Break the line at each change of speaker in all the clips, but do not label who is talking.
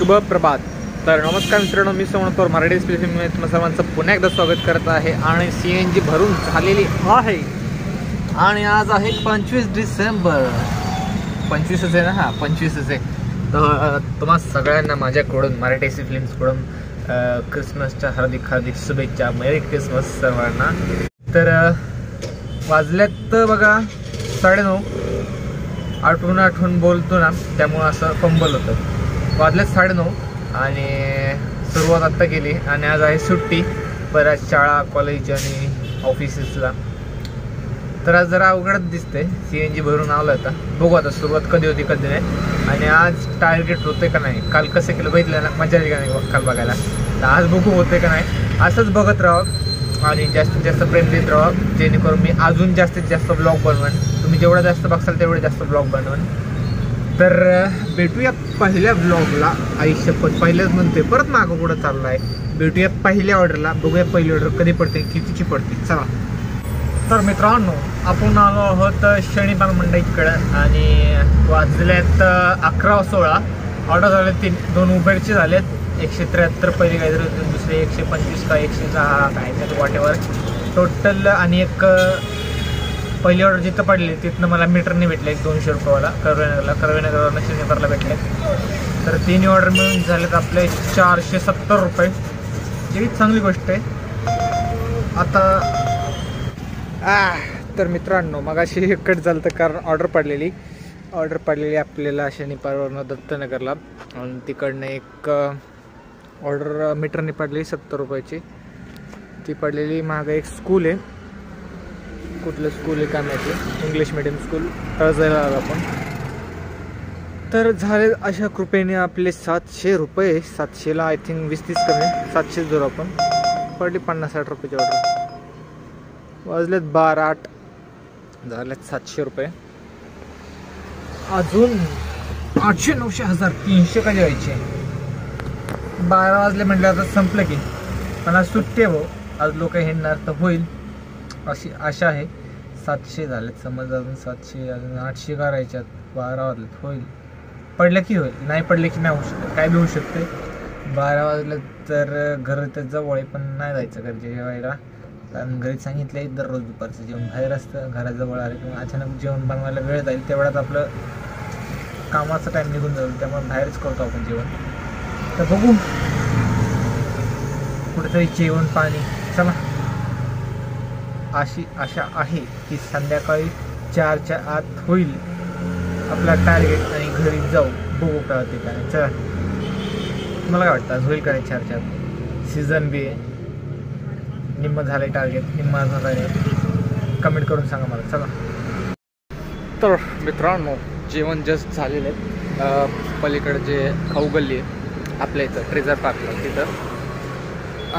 शुभ प्रभात. तर नमस्कार मित्रांनो, मी सोमनाथ मराठी स्पेशलमध्ये तुम्हा सर्वांचं पुन्हा एकदा स्वागत करत आहे. आणि CNG भरून झालेली आहे आणि आज आहे 25 डिसेंबर. 25च आहे ना? हां 25च आहे. तर तुम्हा सगळ्यांना माझ्याकडून मराठी फिल्म्सकडून क्रिसमसच्या हार्दिक हार्दिक शुभेच्छा. मेरी क्रिसमस सर्वांना. तर वाजल्यात बघा 9:30. आठवून बोलतो ना, त्यामुळं असं फंबल होतं. वाजल्यात 9:30 आणि सुरुवात आत्ता केली. आणि आज आहे सुट्टी बऱ्याच शाळा कॉलेज आणि ऑफिसेसला. तर आज जरा अवघडच दिसते. CNG भरून आलं आता. बघू आता सुरुवात कधी होती कधी नाही. आणि आज टार्गेट होते का नाही. काल कसं केलं बघितलं ना, मजा आली का नाही काल बघायला. तर आज बघू होते का नाही. असंच बघत राहा आणि जास्तीत जास्त प्रेम देत राहा, जेणेकरून मी अजून जास्तीत जास्त ब्लॉग बनवेन. तुम्ही जेवढा जास्त बघसाल तेवढे जास्त ब्लॉग बनवेन. तर भेटूया पहिल्या ब्लॉगला. आयुष्यपत पहिल्याच म्हणते, परत मागं पुढं चाललं आहे. भेटूया पहिल्या ऑर्डरला. बघूया पहिली ऑर्डर कधी पडते, कितीची पडते. चला. तर मित्रांनो, आपण आलो आहोत शनी बालमंडईकडं आणि वाजल्यात 11:16. ऑर्डर झाले 2 उबेरचे झालेत. 173 पहिली काहीतरी, दुसरे 125 का 106 काय त्यात वॉटेवर टोटल. आणि एक पहिली ऑर्डर जिथं पडली तिथनं मला मीटरने भेटले एक 200 रुपयेवाला. कर्वेनगरवरनं शनिवारला भेटले. तर 3 ऑर्डर मिळून झालेत आपले 470 रुपये. ही चांगली गोष्ट आहे. आता तर मित्रांनो, मगाशी कट झालं तर कारण ऑर्डर पडलेली आपल्याला शनिवारवरनं दत्तनगरला. आणि तिकडनं एक ऑर्डर मीटरने पडली 70 रुपयाची. ती पडलेली. मागं एक स्कूल आहे. कुठलं स्कूल आहे काय माहिती. English medium school. तळजायला आलो आपण. तर झाले अशा कृपेने आपले 700 रुपये. 700ला आय थिंक 20-30 कमी. 700 धरू आपण. पडली 50-60 रुपयाची ऑर्डर. वाजलेत 12:08. झालेत 700 रुपये. अजून 800, 900, 1000, 300 कधी व्हायचे. 12 वाजले म्हटलं आता संपलं की. पण आज सुट्टी आहे भाऊ. आज लोक हिंडणार तर होईल अशी आशा आहे. 700 झालेत समज. अजून 700, अजून 800 करायच्यात. 12 वाजलेत. होईल. पडलं की होईल, नाही पडले की नाही होऊ शकतं. काय बी होऊ शकते. 12 वाजले तर घर तर जवळ आहे, पण नाही जायचं घरच्या जेवायला. कारण घरी सांगितलं आहे दररोज दुपारचं जेवण बाहेर असतं. घराजवळ आलं किंवा अचानक जेवण बनवायला वेळ जाईल, तेवढ्यात आपलं कामाचा टाईम निघून जाईल. त्यामुळे बाहेरच करतो आपण जेवण. तर बघू कुठेतरी जेवण पाणी. चला. अशी आशा आहे की संध्याकाळी 4च्या आत होईल आपला टार्गेट आणि घरी जाऊ. बघू काय होते काय. चला, तुम्हाला काय वाटतं होईल काय 4च्या आत? सीझन बी आहे. निम्म झालं टार्गेट, निम्म अजून राहिले. कमेंट करून सांगा मला. चला. तर मित्रांनो, जेवण जस्ट झालेलं आहे. पलीकडे जे खाऊ गल्ली आहे आपल्या इथं ट्रेजर पार्कला तिथं.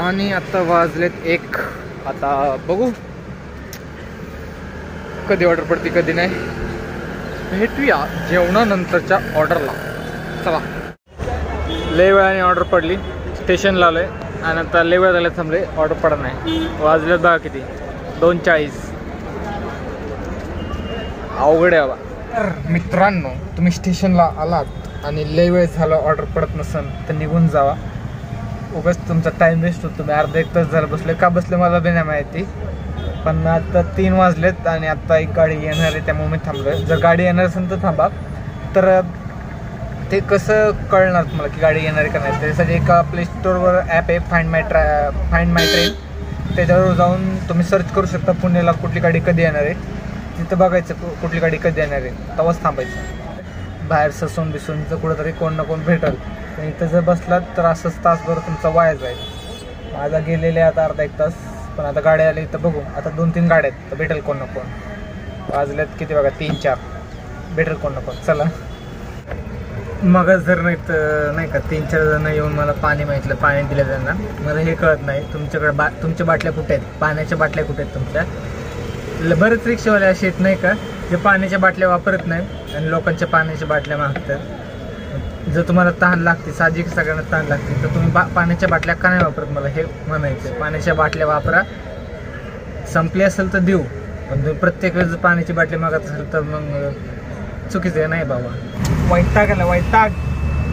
आणि आत्ता वाजलेत 1. आता बघू कधी ऑर्डर पडते कधी नाही. भेटूया जेवणानंतरच्या ऑर्डरला. चला. लय वेळाने ऑर्डर पडली. स्टेशनला आलो आहे आणि आता लय वेळ झाले थांबले. ऑर्डर पडत नाही. वाजले बघा किती, 2:40. अवघड आहे बाबा. तर मित्रांनो, तुम्ही स्टेशनला आलात आणि लय वेळ झाला ऑर्डर पडत नसेल तर निघून जावा. उगाच तुमचा टाईम वेस्ट होतो. तुम्ही अर्धा 1 तास झालं बसले. का बसले मला बी नाही माहिती. पण आता 3 वाजलेत आणि आत्ता एक गाडी येणार आहे, त्यामुळे मी थांबलो आहे. जर गाडी येणार असेल तर थांबा. तर ते कसं कळणार तुम्हाला की गाडी येणार आहे का नाही. त्याच्यासाठी एका प्ले स्टोअरवर ॲप आहे फाइंड माय ट्रेन. त्याच्यावर जाऊन तुम्ही सर्च करू शकता पुण्याला कुठली गाडी कधी येणार आहे. तिथं बघायचं कुठली गाडी कधी येणार आहे, तेव्हाच थांबायचं. बाहेर ससून बिसूनचं कुठंतरी कोण ना कोण भेटेल. पण इथं जर बसलात तर असंच तासभर तुमचा वाया जाईल. माझा गेलेले आता अर्धा 1 तास. पण आता गाड्या आली तर बघू. आता 2-3 गाड्या आहेत तर भेटेल कोण ना कोण. वाजल्यात किती बघा 3-4. भेटेल कोण ना कोण. चला. मगच जर नाही तर नाही का 3-4 जण येऊन मला पाणी मागितलं. पाणी दिलं त्यांना. मला हे कळत नाही तुमच्याकडे तुमच्या बाटल्या कुठे आहेत, पाण्याच्या बाटल्या कुठे आहेत तुमच्या. बरेच रिक्षावाले असे आहेत नाही का जे पाण्याच्या बाटल्या वापरत नाही आणि लोकांच्या पाण्याच्या बाटल्या मागतात. जर तुम्हाला तहान लागते, साहजिक सगळ्यांना तहान लागते, तर तुम्ही पाण्याच्या बाटल्या का नाही वापरत. मला हे म्हणायचं. पाण्याच्या बाटल्या वापरा. संपली असेल तर देऊ, पण तुम्ही प्रत्येक वेळेस पाण्याची बाटली मागत असेल तर मग चुकीचं आहे. नाही बाबा, वैताग आला वैताग.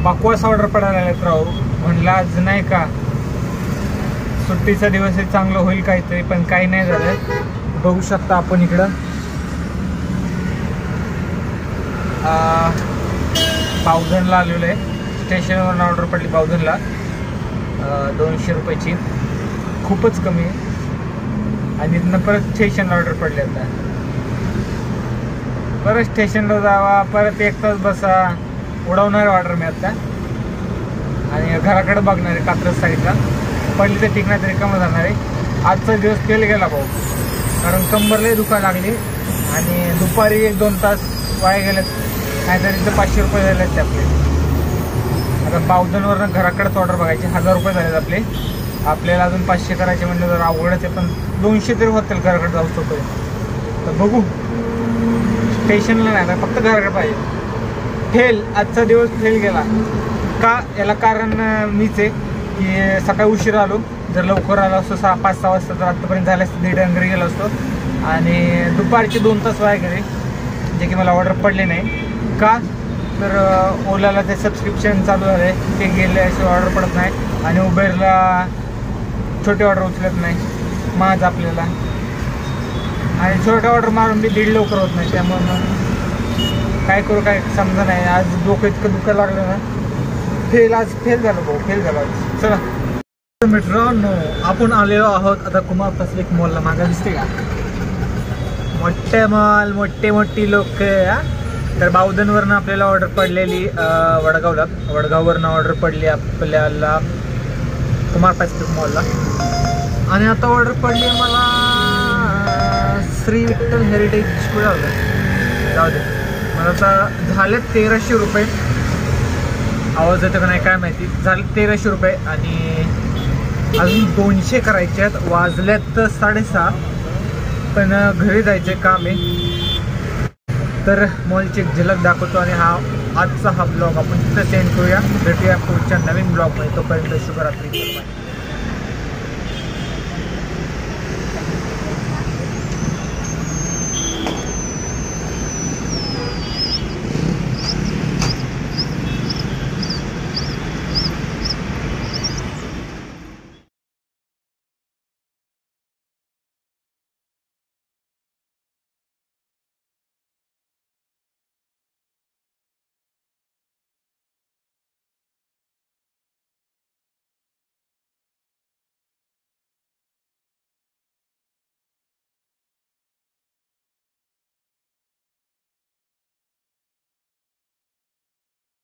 बकवास ऑर्डर पडायला लागलेत राहू. म्हणलं आज नाही का सुट्टीचा दिवस आहे, चांगलं होईल काहीतरी, पण काही नाही झालं. बघू शकता आपण इकडं बावधनला आलेलो आहे. स्टेशनवरून ऑर्डर पडली बावधनला 200 रुपयाची, खूपच कमी आहे. आणि इथनं परत स्टेशनला ऑर्डर पडली. आता परत स्टेशनला जावा, परत 1 तास बसा. उडवणार ऑर्डर मी आता आणि घराकडे बघणार आहे. कात्रज साईडला पडली तर ठीक नाही तरी कमी जाणार आहे. आजचा दिवस तेल गेला भाऊ, कारण कंबरलाही दुखायला लागली आणि दुपारी 1-2 तास वाया गेलेत. नाहीतर इथं 500 रुपये झाले आहेत आपले. आता बावधनवरनं घराकडेच ऑर्डर बघायचे. 1000 रुपये झालेत आपले. आपल्याला अजून 500 करायचे म्हणजे जर अवघडच आहे, पण 200 तरी होतील घराकडे जाऊ शकतो. तर बघू, स्टेशनला नाही आता फक्त घराकडे पाहिजे. फेल, आजचा दिवस फेल गेला का? याला कारण मीच आहे की सकाळी उशीर आलो. जर लवकर आलो असतो 5-6 वाजता तर आत्तापर्यंत झालं असतं, दीड घरी गेलो असतो. आणि दुपारचे 2 तास वाया गेले, जे की मला ऑर्डर पडले नाही. का तर ओलाला ते सबस्क्रिप्शन चालू झालं आहे, ते गेल्याशिवाय ऑर्डर पडत नाही. आणि उबेरला छोटे ऑर्डर उचलत नाही माझं आपल्याला. आणि छोटे ऑर्डर मारून मी दीड लवकर होत नाही. त्यामुळं काय करू काय समजा नाही. आज डोकं इतकं दुखायला लागलं ना. फेल, आज फेल झालं भाऊ, फेल झालं आज. चला मित्रांनो, आपण आलेलो आहोत आता कुमार पॅसिफिक मॉलला. मागं दिसते का मोठे मॉल, मोठी लोक. तर बावधनवरनं आपल्याला ऑर्डर पडलेली वडगाववरनं ऑर्डर पडली आपल्याला कुमार पॅसिफिक मॉलला. आणि आता ऑर्डर पडली मला श्री विठ्ठल हेरिटेज स्कूल. जाऊ दे, मला आता झाले 1300 रुपये. आवाज येतो का नाही काय माहिती. झाले 1300 रुपये आणि अजून 200 करायचे आहेत. वाजल्यात 6:30, पण घरी जायचे काम आहे. तर मॉलची एक झलक दाखवतो आणि आजचा हा ब्लॉग आपण तिथं सेंड करूया. भेटूया पुढच्या नवीन ब्लॉगमध्ये. तोपर्यंत शुभरात्री.